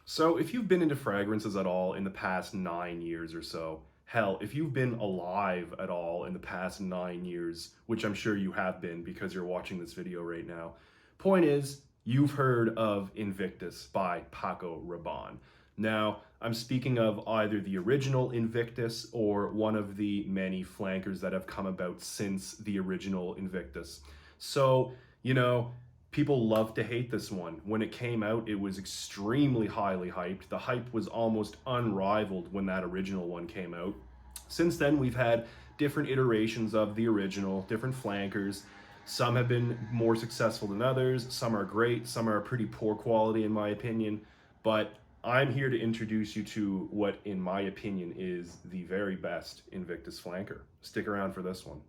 So, if you've been into fragrances at all in the past 9 years or so, hell, if you've been alive at all in the past 9 years, which I'm sure you have been because you're watching this video right now, point is, you've heard of Invictus by Paco Rabanne. Now, I'm speaking of either the original Invictus or one of the many flankers that have come about since the original Invictus. So, you know, people love to hate this one. When it came out, it was extremely highly hyped. The hype was almost unrivaled when that original one came out. Since then, we've had different iterations of the original, different flankers. Some have been more successful than others. Some are great. Some are pretty poor quality, in my opinion. But I'm here to introduce you to what, in my opinion, is the very best Invictus flanker. Stick around for this one.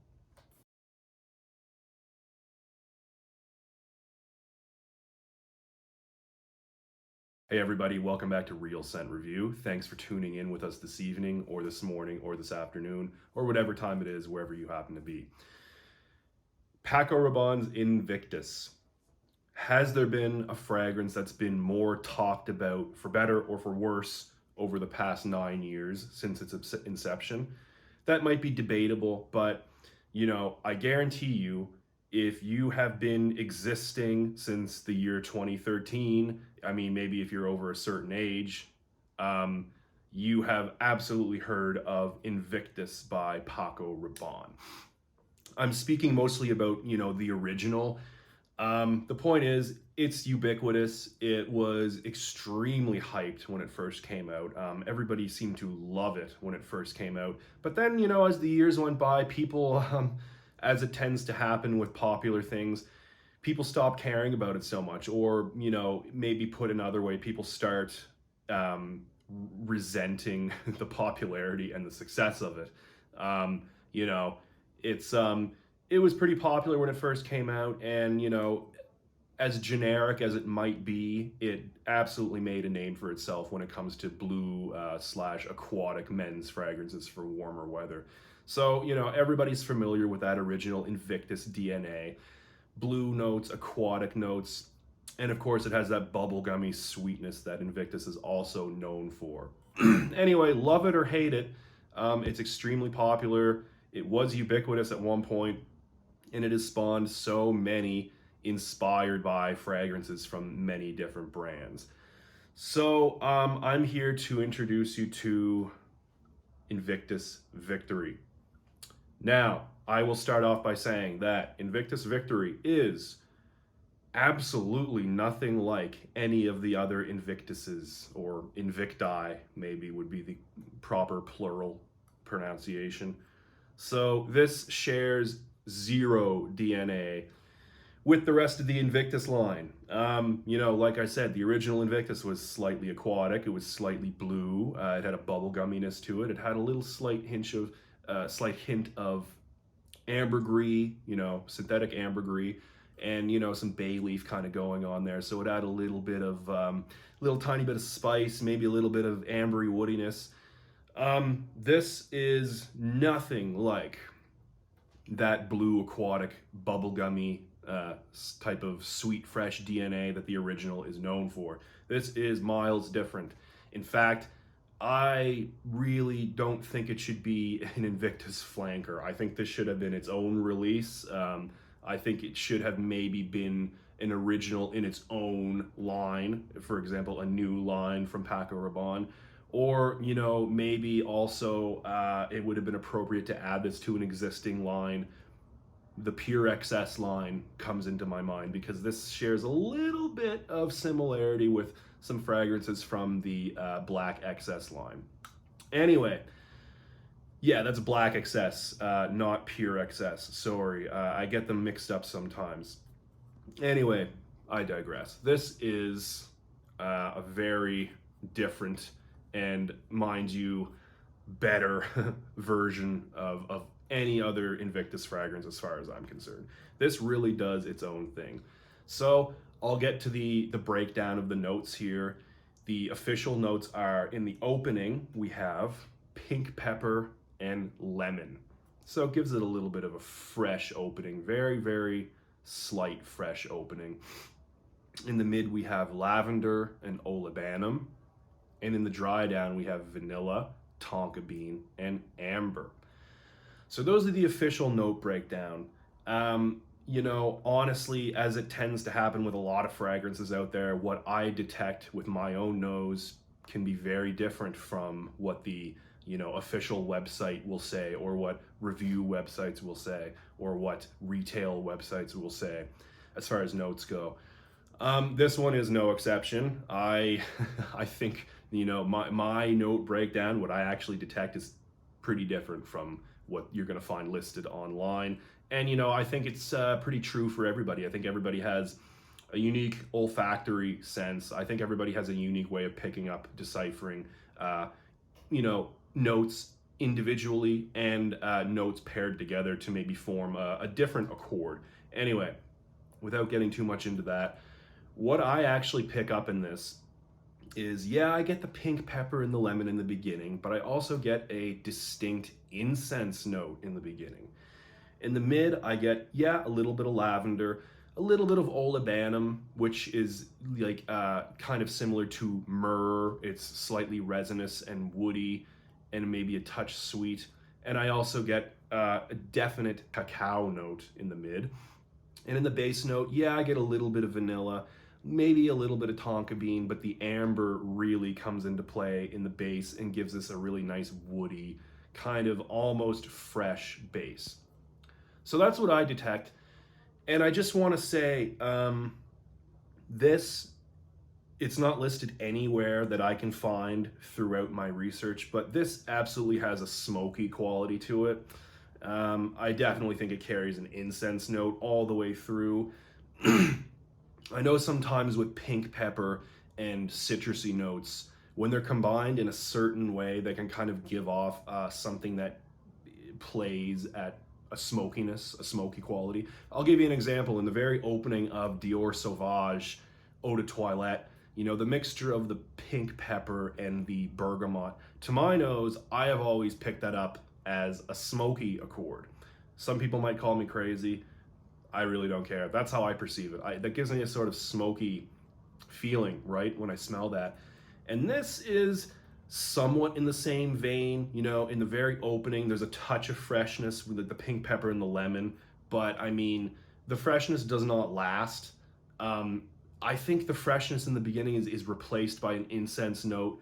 Hey everybody, welcome back to Real Scent Review. Thanks for tuning in with us this evening or this morning or this afternoon or whatever time it is, wherever you happen to be. Paco Rabanne's Invictus. Has there been a fragrance that's been more talked about, for better or for worse, over the past 9 years since its inception? That might be debatable, but I guarantee you, if you have been existing since the year 2013, I mean, maybe if you're over a certain age, um, you have absolutely heard of Invictus by Paco Rabanne. I'm speaking mostly about, the original. The point is, it's ubiquitous. It was extremely hyped when it first came out. Everybody seemed to love it when it first came out. But then, as the years went by, people, as it tends to happen with popular things, people stop caring about it so much. Or, maybe put another way, people start um, resenting the popularity and the success of it. Um, you know, it's it was pretty popular when it first came out, and as generic as it might be, it absolutely made a name for itself when it comes to blue slash aquatic men's fragrances for warmer weather. So, everybody's familiar with that original Invictus DNA. Blue notes, aquatic notes, and of course it has that bubblegummy sweetness that Invictus is also known for. Anyway, love it or hate it, it's extremely popular. It was ubiquitous at one point, and it has spawned so many inspired by fragrances from many different brands. So I'm here to introduce you to Invictus Victory. Now, I will start off by saying that Invictus Victory is absolutely nothing like any of the other Invictuses, or Invicti, maybe would be the proper plural pronunciation. So this shares zero DNA with the rest of the Invictus line. Like I said, the original Invictus was slightly aquatic. It was slightly blue. It had a bubble gumminess to it. It had a little slight hint of ambergris, synthetic ambergris, and some bay leaf kind of going on there. So it had a little bit of, little tiny bit of spice, maybe a little bit of ambery woodiness. This is nothing like that blue aquatic bubblegummy type of sweet fresh DNA that the original is known for. This is miles different. In fact, I really don't think it should be an Invictus flanker. I think this should have been its own release. I think it should have maybe been an original in its own line, for example, a new line from Paco Rabanne. Or, maybe also it would have been appropriate to add this to an existing line. The Pure XS line comes into my mind because this shares a little bit of similarity with some fragrances from the Black XS line. Anyway, yeah, that's Black XS, not Pure XS. Sorry, I get them mixed up sometimes. Anyway, I digress. This is a very different and, mind you, better version of any other Invictus fragrance as far as I'm concerned. This really does its own thing. So I'll get to the breakdown of the notes here. The official notes are, in the opening, we have pink pepper and lemon. So it gives it a little bit of a fresh opening, very, very slight fresh opening. In the mid, we have lavender and olibanum. And in the dry down, we have vanilla, tonka bean, and amber. So those are the official note breakdown. Honestly, as it tends to happen with a lot of fragrances out there, what I detect with my own nose can be very different from what the official website will say, or what review websites will say, or what retail websites will say as far as notes go. This one is no exception. I I think my note breakdown, what I actually detect, is pretty different from what you're going to find listed online. And I think it's pretty true for everybody. I think everybody has a unique olfactory sense. I think everybody has a unique way of picking up, deciphering, notes individually, and notes paired together to maybe form a different accord. Anyway, without getting too much into that, what I actually pick up in this is, yeah, I get the pink pepper and the lemon in the beginning, but I also get a distinct incense note in the beginning. In the mid, I get, yeah, a little bit of lavender, a little bit of olibanum, which is like kind of similar to myrrh. It's slightly resinous and woody and maybe a touch sweet. And I also get a definite cacao note in the mid. And in the base note, yeah, I get a little bit of vanilla, maybe a little bit of tonka bean, but the amber really comes into play in the base and gives us a really nice woody, kind of almost fresh base. So that's what I detect. And I just want to say, this, it's not listed anywhere that I can find throughout my research, but this absolutely has a smoky quality to it. I definitely think it carries an incense note all the way through. I know sometimes with pink pepper and citrusy notes, when they're combined in a certain way, they can kind of give off something that plays at a smokiness, a smoky quality. I'll give you an example. In the very opening of Dior Sauvage Eau de Toilette, the mixture of the pink pepper and the bergamot, to my nose, I have always picked that up as a smoky accord. Some people might call me crazy. I really don't care. That's how I perceive it. That gives me a sort of smoky feeling, right, when I smell that. And this is somewhat in the same vein. In the very opening, there's a touch of freshness with the pink pepper and the lemon, but I mean, the freshness does not last. I think the freshness in the beginning is replaced by an incense note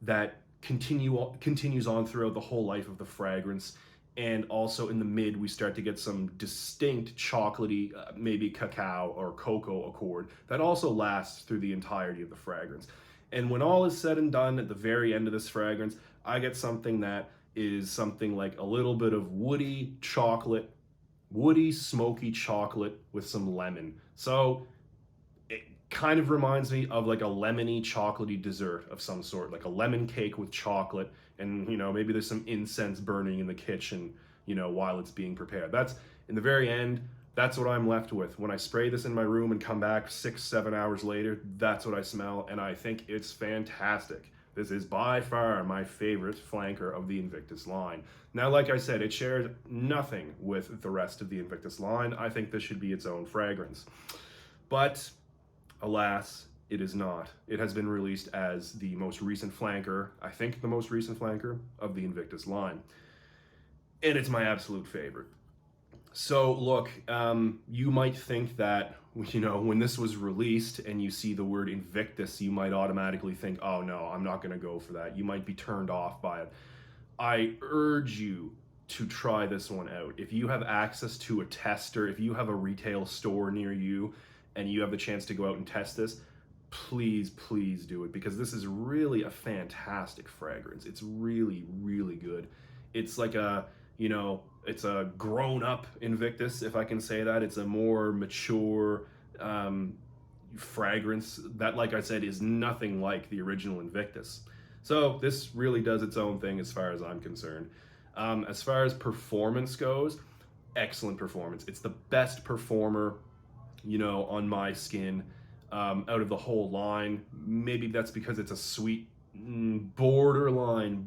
that continues on throughout the whole life of the fragrance. And also in the mid, we start to get some distinct chocolatey, maybe cacao or cocoa accord that also lasts through the entirety of the fragrance. And when all is said and done, at the very end of this fragrance, I get something that is something like a little bit of woody chocolate, woody smoky chocolate with some lemon. So it kind of reminds me of like a lemony chocolatey dessert of some sort, like a lemon cake with chocolate, and maybe there's some incense burning in the kitchen while it's being prepared. That's in the very end. That's what I'm left with. When I spray this in my room and come back 6-7 hours later, that's what I smell, and I think it's fantastic. This is by far my favorite flanker of the Invictus line. Now, like I said, it shares nothing with the rest of the Invictus line. I think this should be its own fragrance. But alas, it is not. It has been released as the most recent flanker, I think the most recent flanker of the Invictus line. And it's my absolute favorite. So look, you might think that, when this was released and you see the word Invictus, you might automatically think, oh no, I'm not going to go for that. You might be turned off by it. I urge you to try this one out. If you have access to a tester, if you have a retail store near you and you have the chance to go out and test this, please do it, because this is really a fantastic fragrance. It's really, really good. It's like it's a grown-up Invictus, if I can say that. It's a more mature fragrance that, like I said, is nothing like the original Invictus. So this really does its own thing as far as I'm concerned. As far as performance goes, excellent performance. It's the best performer, on my skin out of the whole line. Maybe that's because it's a sweet, borderline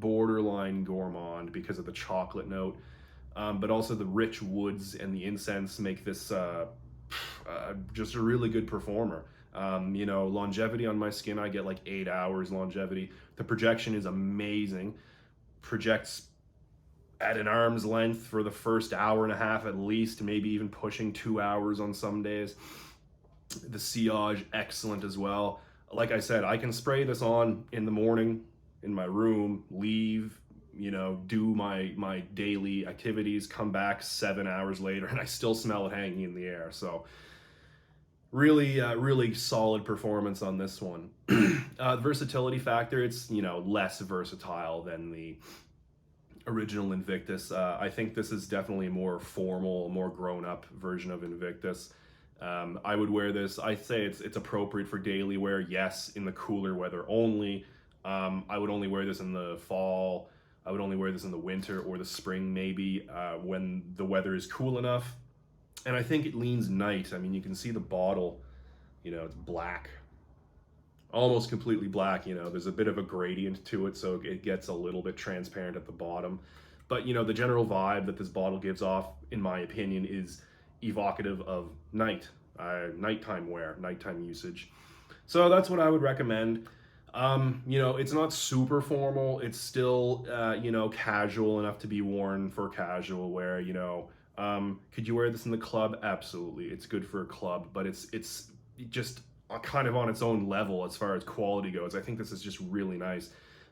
gourmand because of the chocolate note. But also the rich woods and the incense make this just a really good performer. You know, longevity on my skin, I get like 8 hours longevity. The projection is amazing. Projects at an arm's length for the first hour and a half at least, maybe even pushing 2 hours on some days. The sillage, excellent as well. Like I said, I can spray this on in the morning in my room, leave, you know, do my daily activities, come back 7 hours later, and I still smell it hanging in the air. So really, really solid performance on this one. Versatility factor, it's, you know, less versatile than the original Invictus. I think this is definitely a more formal, more grown-up version of Invictus. I would wear this. I say it's appropriate for daily wear. Yes, in the cooler weather only. I would only wear this in the fall. I would only wear this in the winter or the spring, maybe, when the weather is cool enough. And I think it leans night. I mean, you can see the bottle, you know, it's black, almost completely black. You know, there's a bit of a gradient to it, so it gets a little bit transparent at the bottom. But, you know, the general vibe that this bottle gives off, in my opinion, is evocative of nighttime wear, nighttime usage. So that's what I would recommend. You know, it's not super formal. It's still, you know, casual enough to be worn for casual wear. You know, could you wear this in the club? Absolutely, it's good for a club, but it's just kind of on its own level as far as quality goes. I think this is just really nice.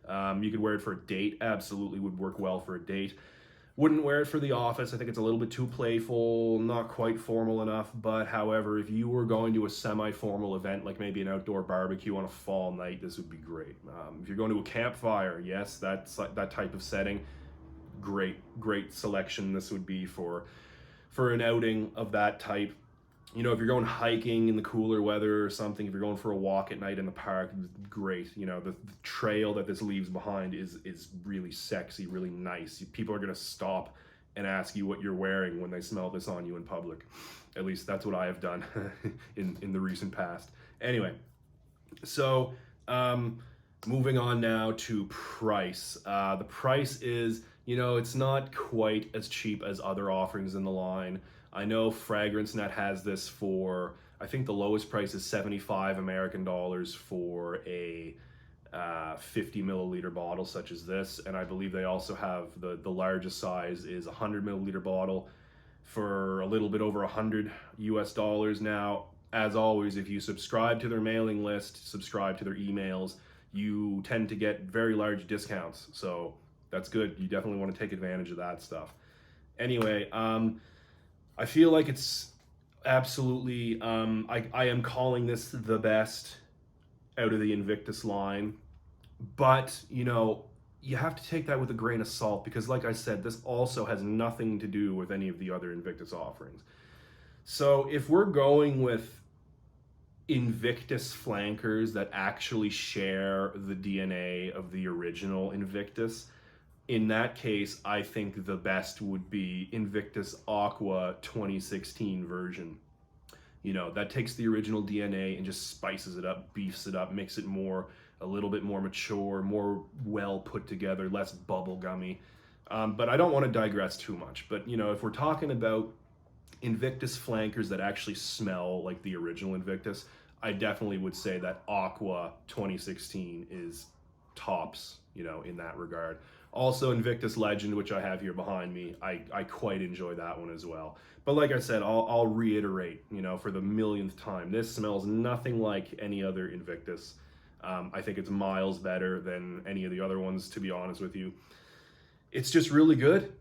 You could wear it for a date. Absolutely would work well for a date. Wouldn't wear it for the office. I think it's a little bit too playful, not quite formal enough. But however, if you were going to a semi-formal event, like maybe an outdoor barbecue on a fall night, this would be great. If you're going to a campfire, yes, that's like that type of setting. Great selection. This would be for an outing of that type. You know, if you're going hiking in the cooler weather or something, if you're going for a walk at night in the park, great. You know, the trail that this leaves behind is really sexy, really nice. People are going to stop and ask you what you're wearing when they smell this on you in public. At least that's what I have done in the recent past. Anyway, so moving on now to price. The price is, you know, it's not quite as cheap as other offerings in the line. I know FragranceNet has this for, I think the lowest price is 75 American dollars for a 50 milliliter bottle such as this, and I believe they also have the largest size is a 100 milliliter bottle for a little bit over $100 US. Now, as always, if you subscribe to their mailing list, subscribe to their emails, you tend to get very large discounts, so that's good. You definitely want to take advantage of that stuff. Anyway, I feel like it's absolutely, I am calling this the best out of the Invictus line, but, you know, you have to take that with a grain of salt because, like I said, this also has nothing to do with any of the other Invictus offerings. So if we're going with Invictus flankers that actually share the DNA of the original Invictus, in that case, I think the best would be Invictus Aqua 2016 version. You know, that takes the original DNA and just spices it up, beefs it up, makes it a little bit more mature, more well put together, less bubblegummy. But I don't want to digress too much. But, you know, if we're talking about Invictus flankers that actually smell like the original Invictus, I definitely would say that Aqua 2016 is tops, you know, in that regard. Also, Invictus Legend, which I have here behind me, I quite enjoy that one as well. But like I said, I'll reiterate, you know, for the millionth time, this smells nothing like any other Invictus. I think it's miles better than any of the other ones, to be honest with you. It's just really good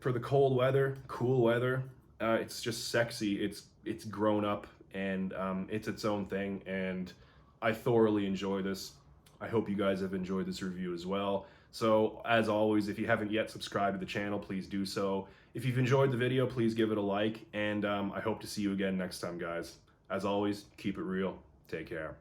for the cold weather, cool weather. It's just sexy. It's grown up, and it's its own thing, and I thoroughly enjoy this. I hope you guys have enjoyed this review as well. So, as always, if you haven't yet subscribed to the channel, please do so. If you've enjoyed the video, please give it a like, and I hope to see you again next time, guys. As always, keep it real. Take care.